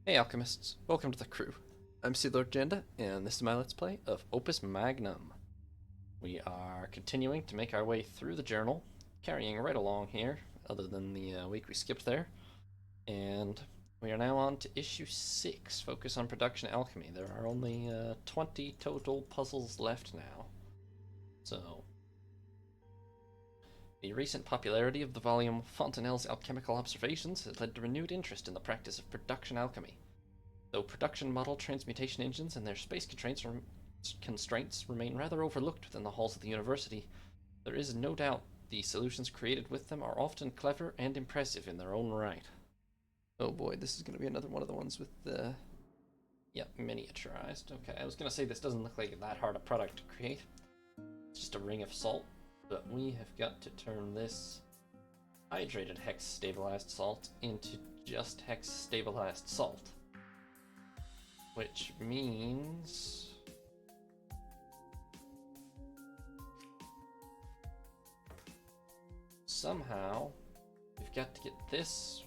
Hey alchemists, welcome to the crew. I'm Sealord Janda, and this is my Let's Play of Opus Magnum. We are continuing to make our way through the journal, carrying right along here, other than the week we skipped there. And we are now on to issue 6, Focus on Production Alchemy. There are only 20 total puzzles left now. So, the recent popularity of the volume Fontenelle's Alchemical Observations has led to renewed interest in the practice of production alchemy. Though production model transmutation engines and their space constraints remain rather overlooked within the halls of the university, there is no doubt the solutions created with them are often clever and impressive in their own right. Oh boy, this is going to be another one of the ones with the... Yep, miniaturized. Okay, I was going to say this doesn't look like that hard a product to create. It's just a ring of salt, but we have got to turn this hydrated hex-stabilized salt into just hex-stabilized salt. Which means... somehow we've got to get this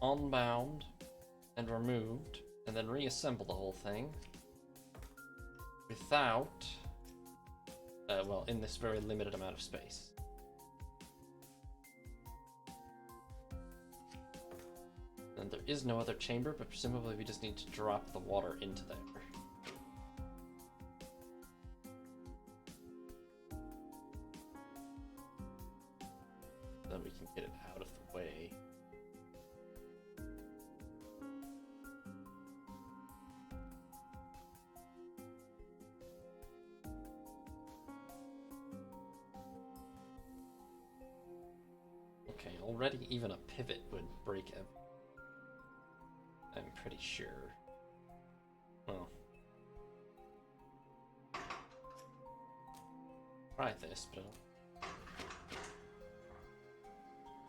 unbound and removed and then reassemble the whole thing without, well, in this very limited amount of space. And there is no other chamber, but presumably we just need to drop the water into there. Then we can get it out of the way. Okay, already even a pivot would break it. I'm pretty sure. Well, try this, but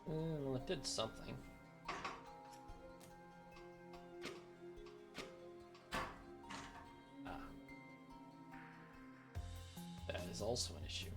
well, it did something. Ah, that is also an issue.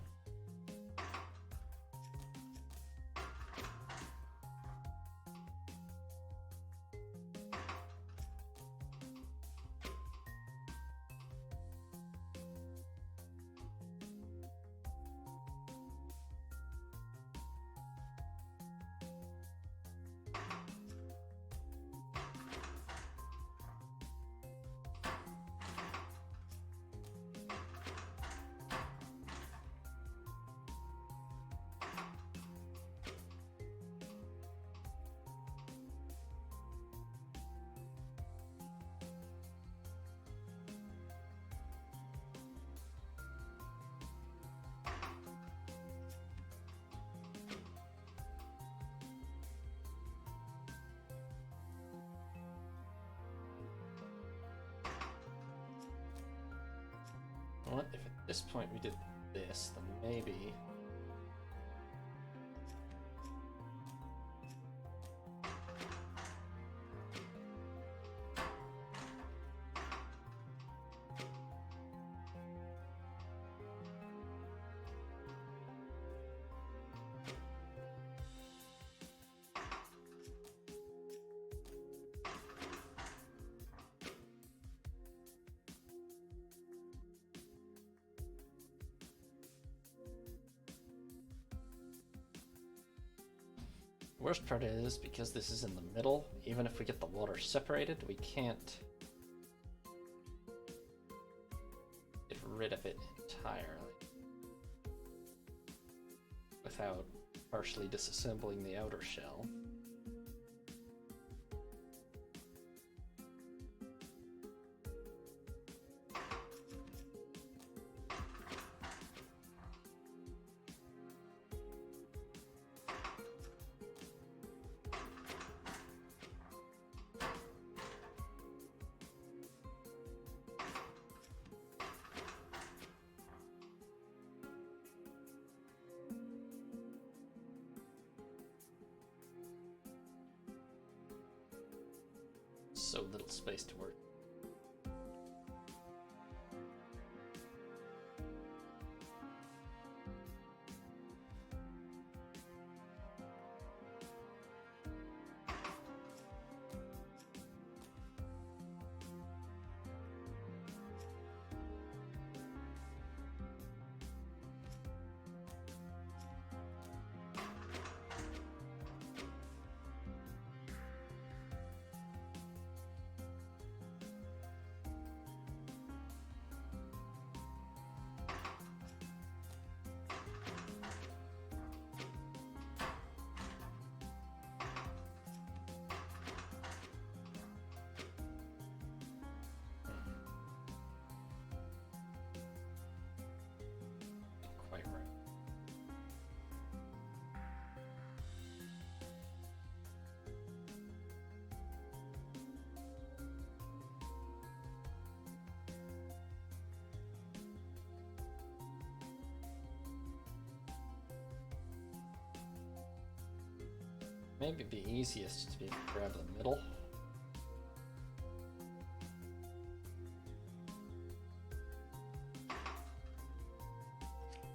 What if at this point we did this, then maybe... The worst part is, because this is in the middle, even if we get the water separated, we can't get rid of it entirely without partially disassembling the outer shell. So little space to work. Maybe it'd be easiest to be able to grab the middle.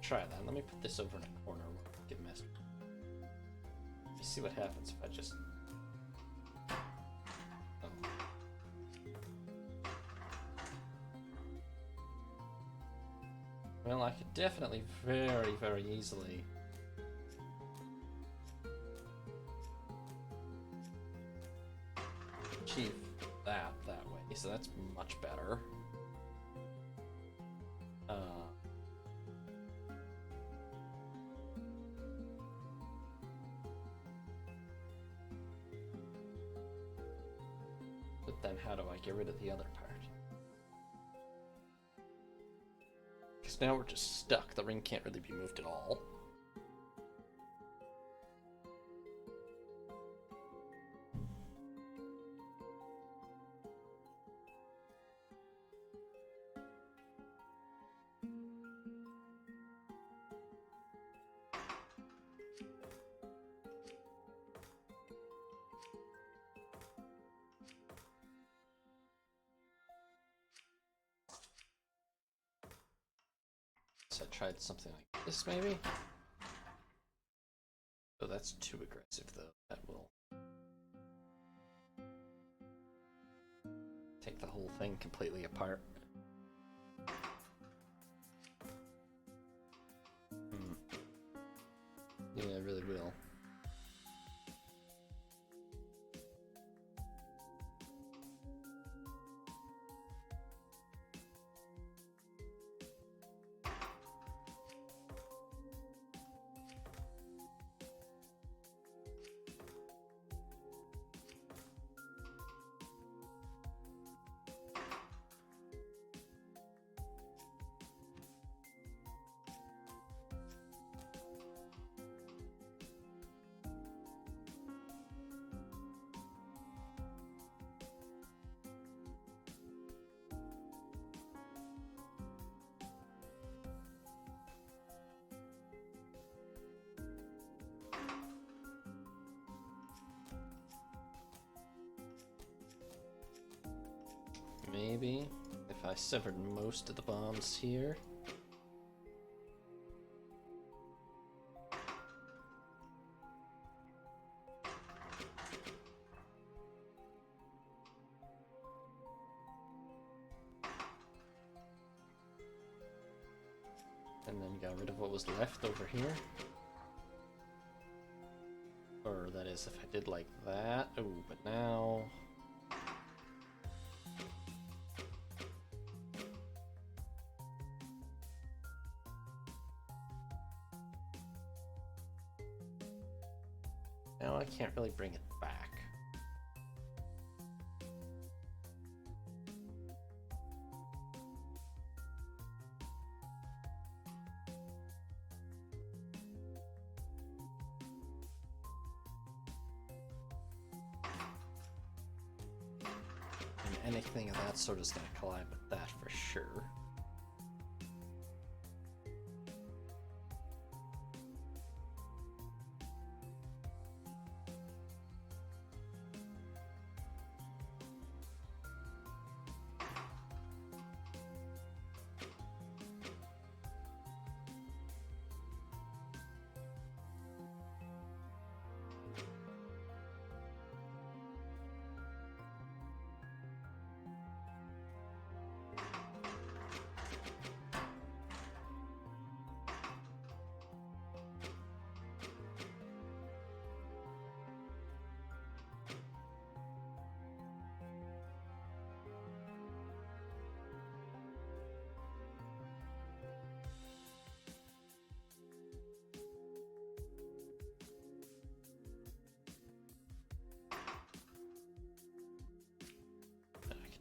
Try that. Let me put this over in a corner where I can get messed with. Let me see what happens if I just... Oh. Well, I could definitely very, very easily achieve that way, so that's much better. But then how do I get rid of the other part? Because now we're just stuck. The ring can't really be moved at all. So I tried something like this, maybe? Oh, that's too aggressive, though. That will take the whole thing completely apart. Yeah, it really will. Maybe if I severed most of the bombs here. And then got rid of what was left over here. Or that is if I did like that. Oh, but now... Now I can't really bring it back. And anything of that sort is going to collide with that for sure.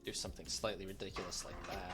Do something slightly ridiculous like that.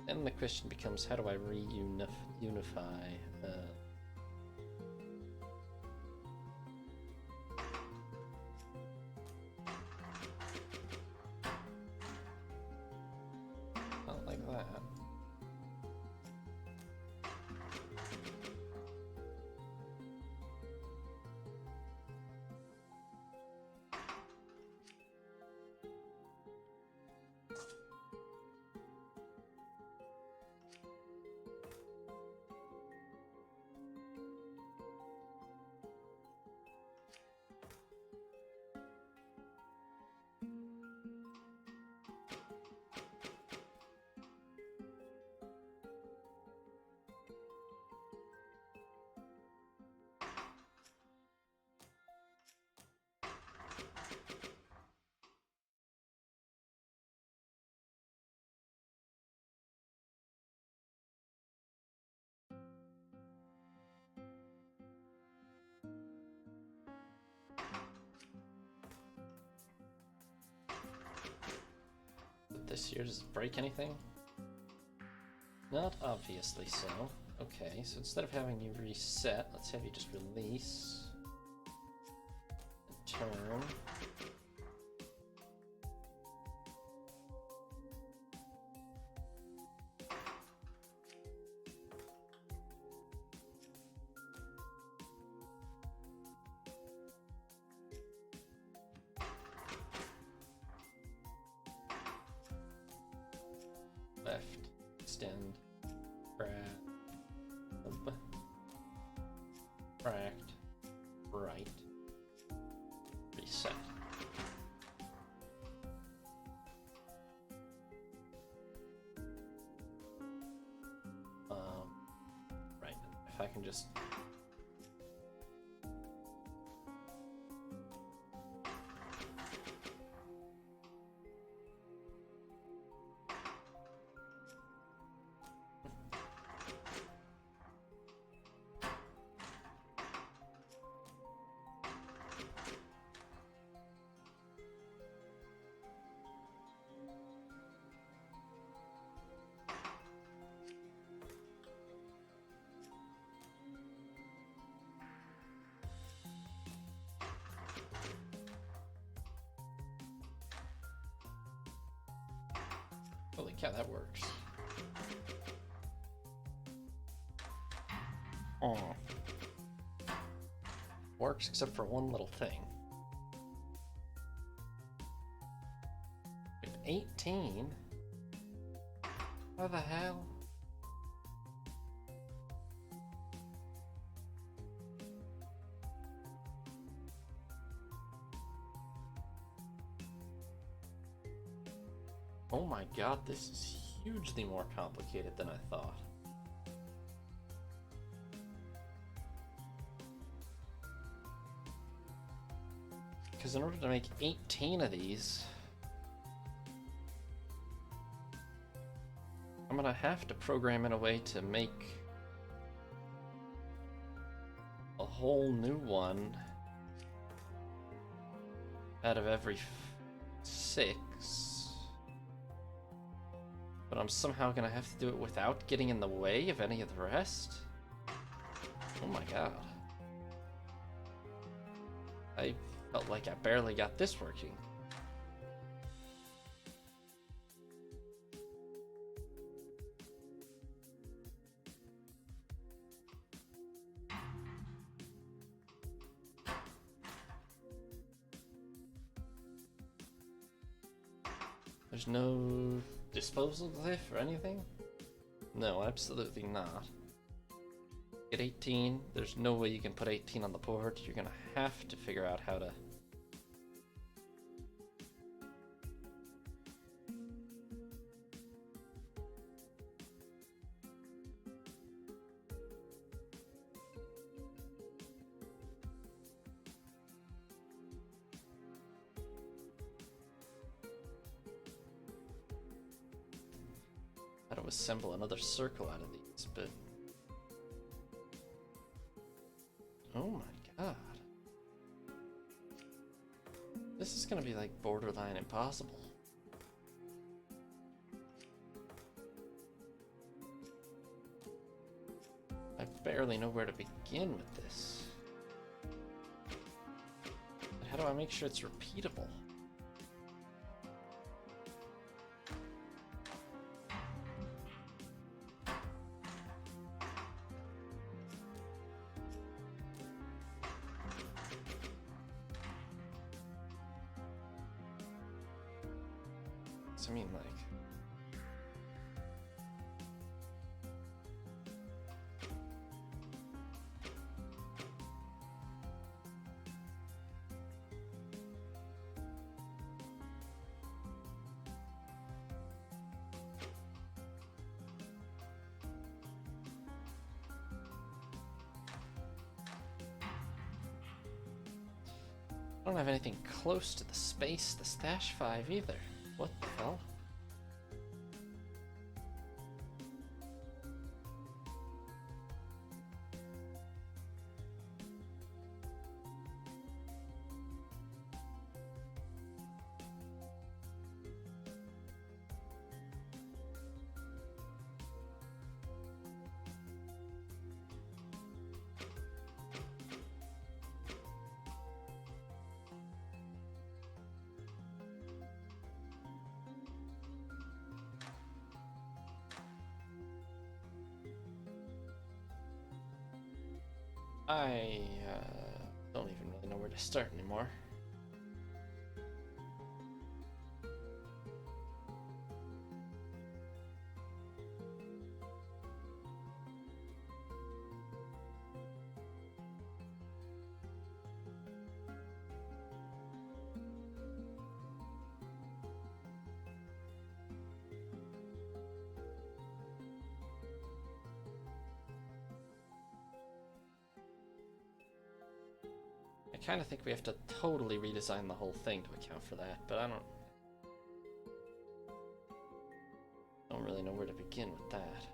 Then the question becomes, how do I reunify? Not like that. This here, does it break anything? Not obviously so. Okay, so instead of having you reset, let's have you just release. And turn. Left, extend, grab, fract, right, reset. Right, if I can just holy cow, that works. Oh. Works except for one little thing. With 18? How the hell? Oh my god, this is hugely more complicated than I thought. Because in order to make 18 of these, I'm gonna have to program in a way to make a whole new one out of every 6. But I'm somehow gonna have to do it without getting in the way of any of the rest? Oh my god. I felt like I barely got this working. There's no disposal glyph or anything? No, absolutely not. Get 18, there's no way you can put 18 on the board. You're gonna have to figure out how to... how to assemble another circle out of these, but... Oh my god. This is gonna be like borderline impossible. barely know where to begin with this. But how do I make sure it's repeatable? I mean, like, I don't have anything close to the space, the stash 5 either. What the hell? I don't even really know where to start anymore. I kind of think we have to totally redesign the whole thing to account for that, but I don't really know where to begin with that.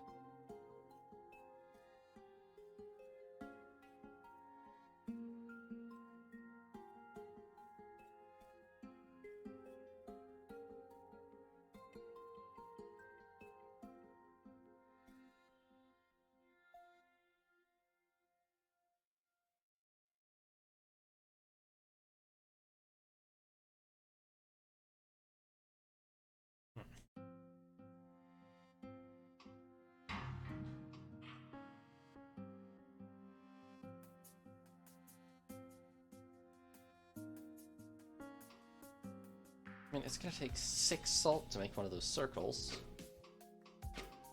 I mean, it's gonna take 6 salt to make one of those circles.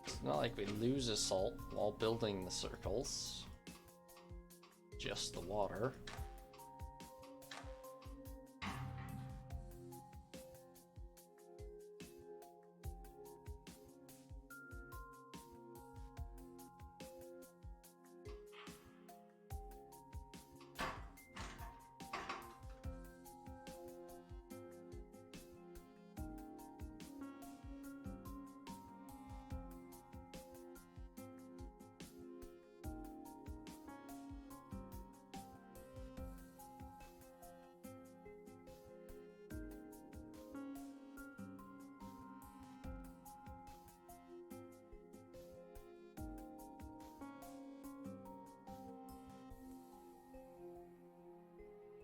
It's not like we lose a salt while building the circles. Just the water.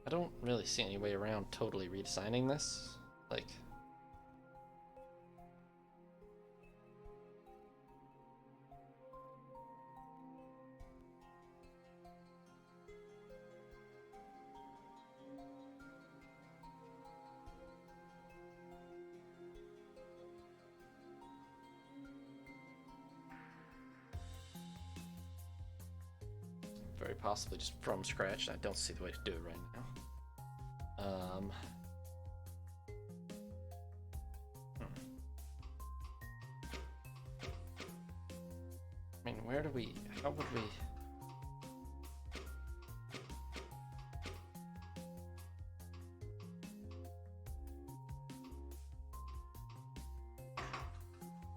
I don't really see any way around totally redesigning this. Like, very possibly just from scratch. I don't see the way to do it right now. I mean, where do we, how would we?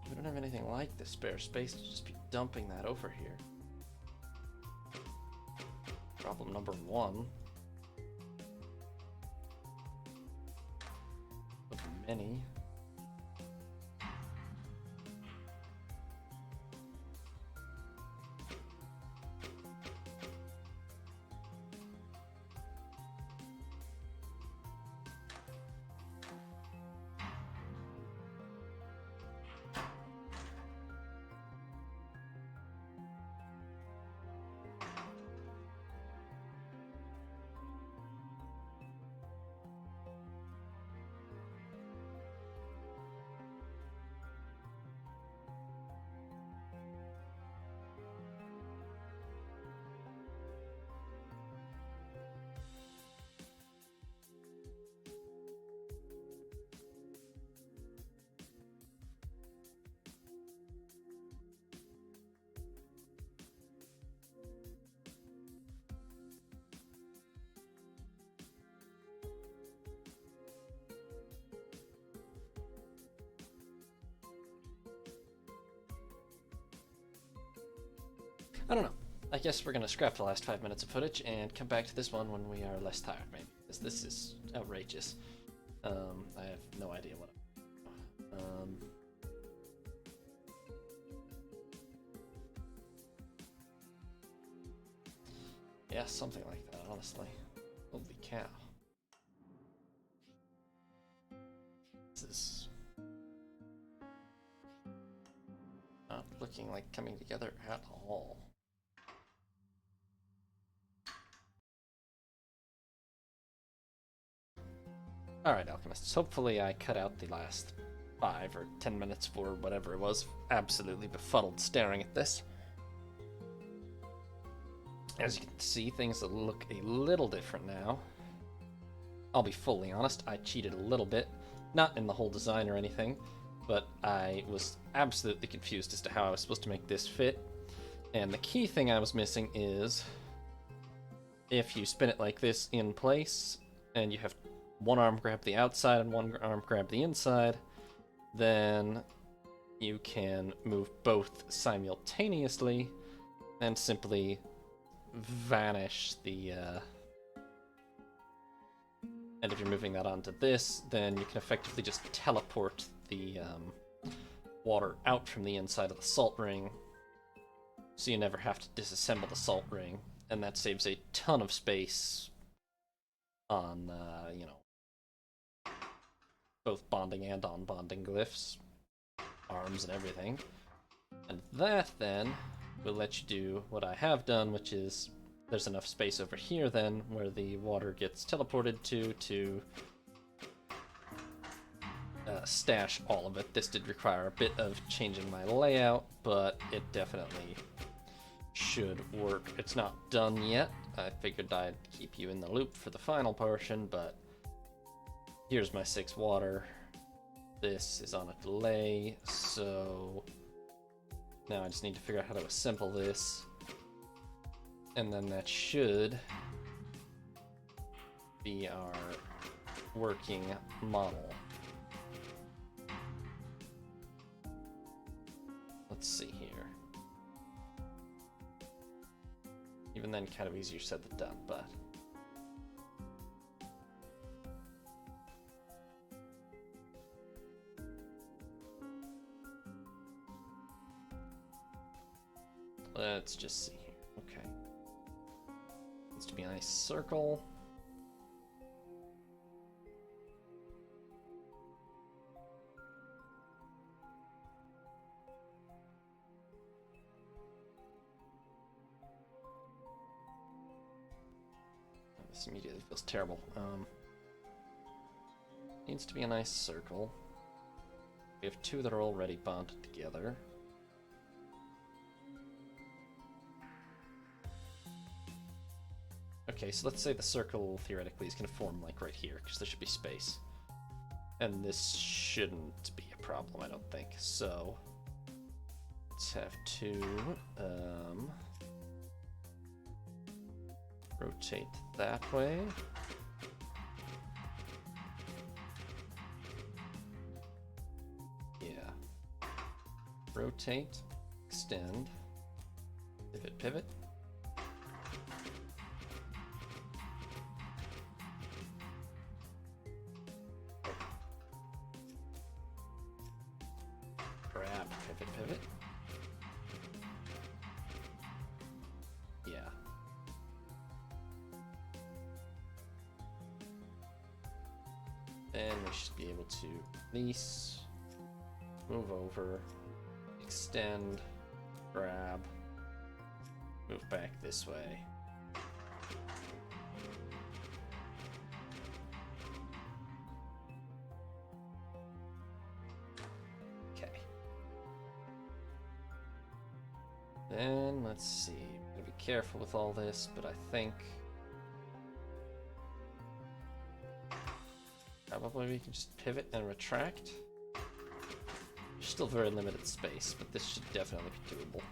We don't have anything like this spare space to just be dumping that over here. Problem number 1. Of many. I don't know. I guess we're gonna scrap the last 5 minutes of footage and come back to this one when we are less tired, maybe. Because this is outrageous. I have no idea what. Yeah, something like that, honestly. Holy cow. This is not looking like coming together at all. Alright, alchemists. Hopefully I cut out the last 5 or 10 minutes for whatever it was. Absolutely befuddled staring at this. As you can see, things look a little different now. I'll be fully honest, I cheated a little bit. Not in the whole design or anything, but I was absolutely confused as to how I was supposed to make this fit. And the key thing I was missing is if you spin it like this in place, and you have one arm grab the outside and one arm grab the inside, then you can move both simultaneously and simply vanish the and if you're moving that onto this, then you can effectively just teleport the water out from the inside of the salt ring, so you never have to disassemble the salt ring, and that saves a ton of space on you know, both bonding and on-bonding glyphs, arms and everything. And that then will let you do what I have done, which is there's enough space over here then where the water gets teleported to stash all of it. This did require a bit of changing my layout, but it definitely should work. It's not done yet. I figured I'd keep you in the loop for the final portion, but here's my 6 water. This is on a delay, so now I just need to figure out how to assemble this. And then that should be our working model. Let's see here. Even then, kind of easier said than done, but let's just see here. Okay. Needs to be a nice circle. This immediately feels terrible. Needs to be a nice circle. We have 2 that are already bonded together. Okay, so let's say the circle theoretically is going to form like right here, because there should be space. And this shouldn't be a problem, I don't think. So let's have 2 rotate that way. Yeah. Rotate, extend, pivot, pivot. Grab, pivot, pivot. Yeah. Then we should be able to release, move over, extend, grab, move back this way. Okay. Then let's see. I'm gonna be careful with all this, but I think probably we can just pivot and retract. There's still very limited space, but this should definitely be doable.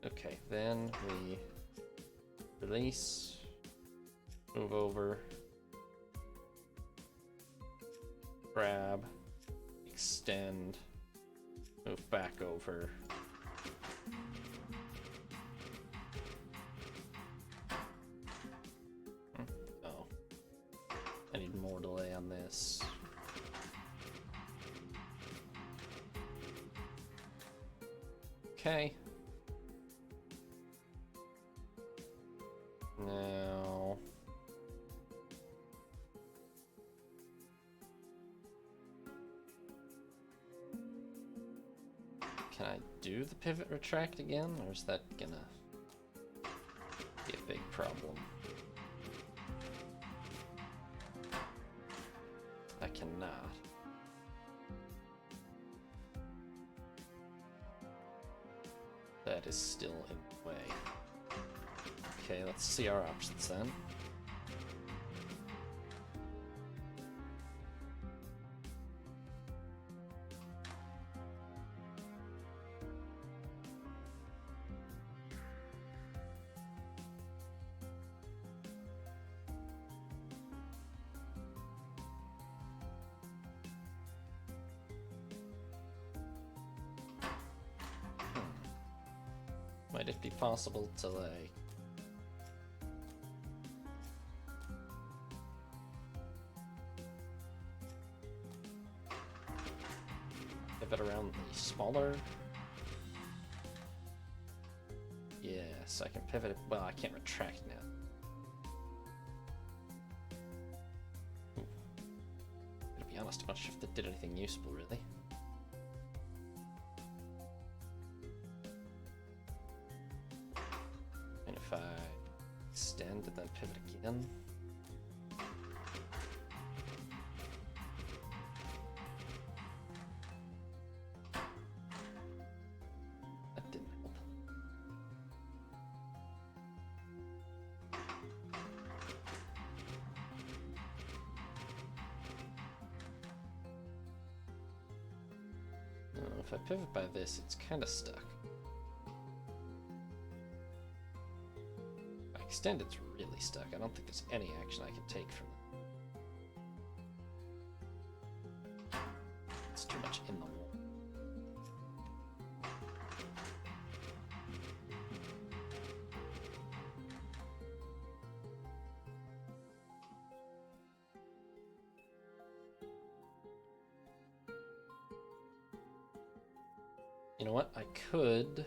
Okay, then we release, move over, grab, extend, move back over. Oh. I need more delay on this. Okay. Now... Can I do the pivot retract again, or is that gonna be a big problem? I cannot. That is still in the way. Okay, let's see our options then. Might it be possible to, like... pivot around the smaller? Yes, I can pivot it. Well, I can't retract now. To be honest, I'm not sure if that did anything useful, really. And if I extend and then pivot again. That didn't help. If I pivot by this, it's kind of stuck. If I extend, it's really stuck. I don't think there's any action I can take from it. It's too much in the wall. You know what? I could...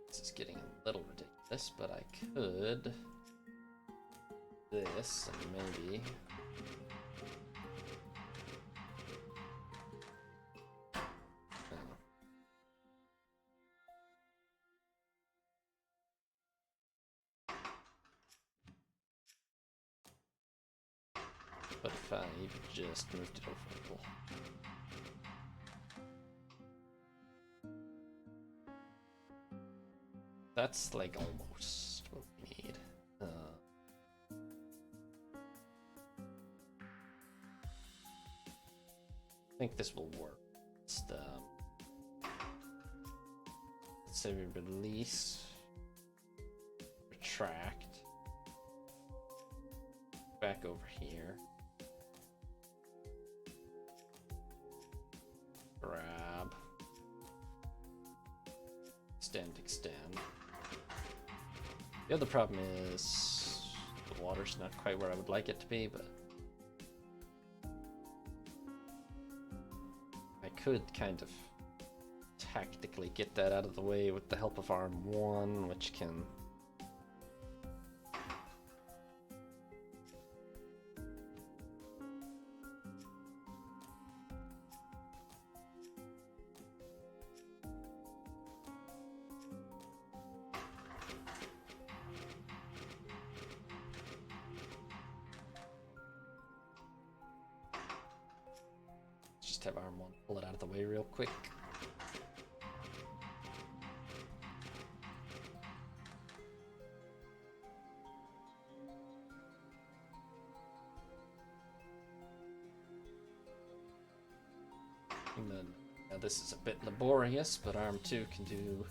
This is getting a little ridiculous, but I could... this, and maybe... But if I even just moved it over a little. That's like almost what we need. I think this will work. It's the... Let's say we release, retract, back over here. Grab, extend. The other problem is the water's not quite where I would like it to be, but I could kind of tactically get that out of the way with the help of arm 1, which can... Just have arm 1 pull it out of the way real quick. And then, now this is a bit laborious, but arm 2 can do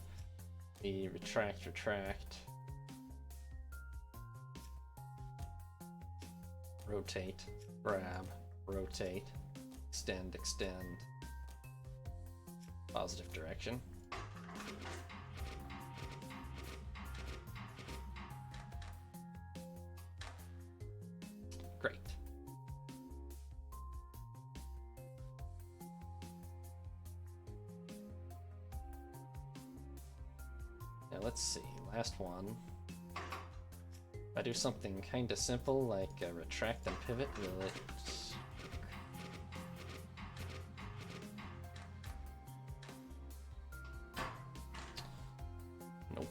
the retract, rotate, grab, rotate, extend, extend, positive direction. Great. Now let's see, last one. If I do something kind of simple like retract and pivot, will it... Nope.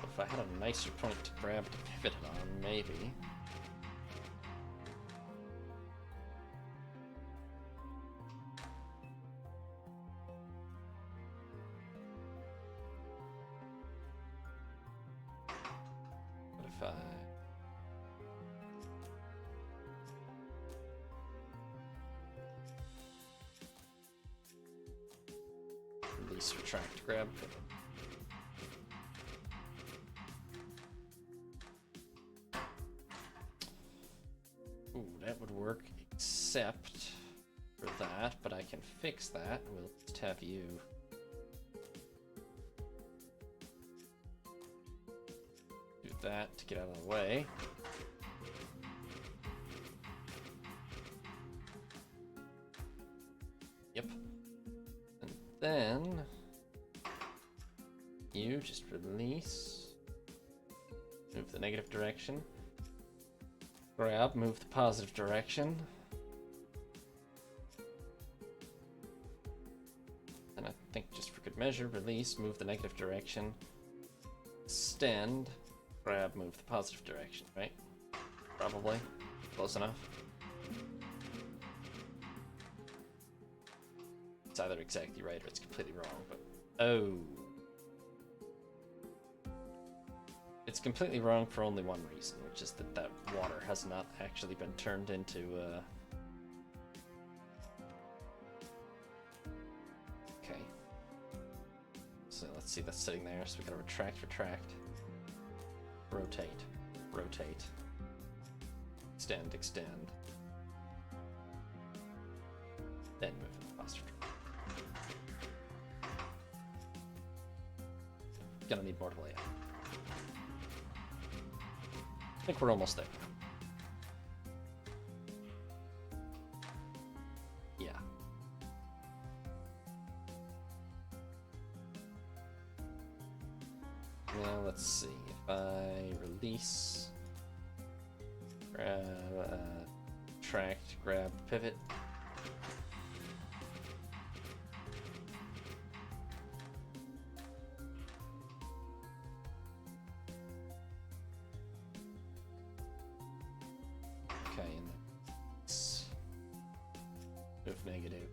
If I had a nicer point to grab to pivot it on, maybe. Release, retract, grab, pivot. Ooh, that would work, except for that, but I can fix that. We'll just have you do that to get out of the way. Yep. And then you just release, move the negative direction, grab, move the positive direction, and I think just for good measure, release, move the negative direction, extend, grab, move the positive direction, right? Probably. Close enough. It's either exactly right or it's completely wrong, but... Oh. It's completely wrong for only one reason, which is that that water has not actually been turned into, Okay. So let's see, that's sitting there, so we gotta retract, retract. Rotate, rotate. Extend, extend. Then move it faster. Gonna need more to lay out. I think we're almost there. Yeah. Now let's see, if I release, grab, tract, grab, pivot. Okay, and then move negative,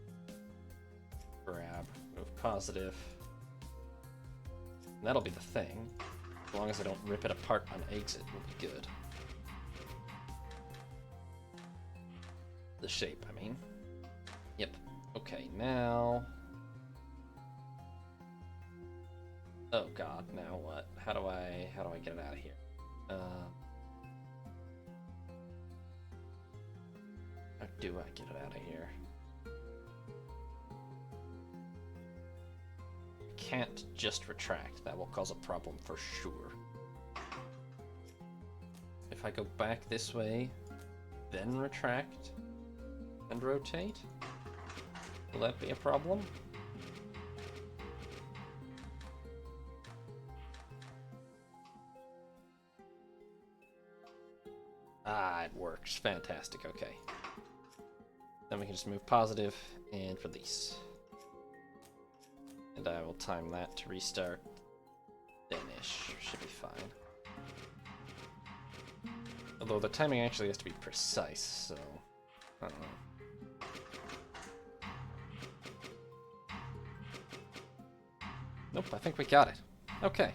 grab, move positive. And that'll be the thing. As long as I don't rip it apart on exit, will be good. The shape, I mean. Yep. Okay, now... Oh god, now what? How do I get it out of here? How do I get it out of here? Can't just retract. That will cause a problem for sure. If I go back this way, then retract and rotate, will that be a problem? Ah, it works. Fantastic. Okay. Then we can just move positive and release. And I will time that to restart. Then-ish. Should be fine. Although the timing actually has to be precise, so... I don't know. Nope, I think we got it. Okay.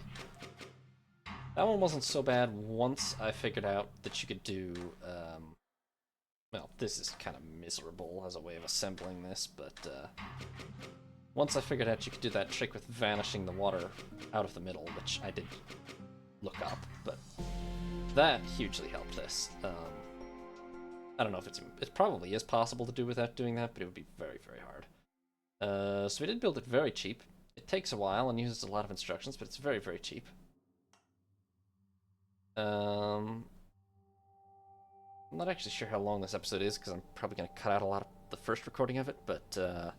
That one wasn't so bad once I figured out that you could do, well, this is kind of miserable as a way of assembling this, but, Once I figured out you could do that trick with vanishing the water out of the middle, which I did look up, but that hugely helped this. I don't know if it probably is possible to do without doing that, but it would be very, very hard. So we did build it very cheap. It takes a while and uses a lot of instructions, but it's very, very cheap. I'm not actually sure how long this episode is, because I'm probably going to cut out a lot of the first recording of it, but I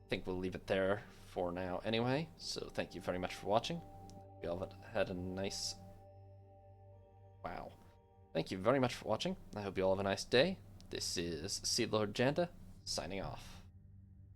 think we'll leave it there for now anyway. So thank you very much for watching. We all had a nice... Wow. Thank you very much for watching. I hope you all have a nice day. This is Seed Lord Janda, signing off.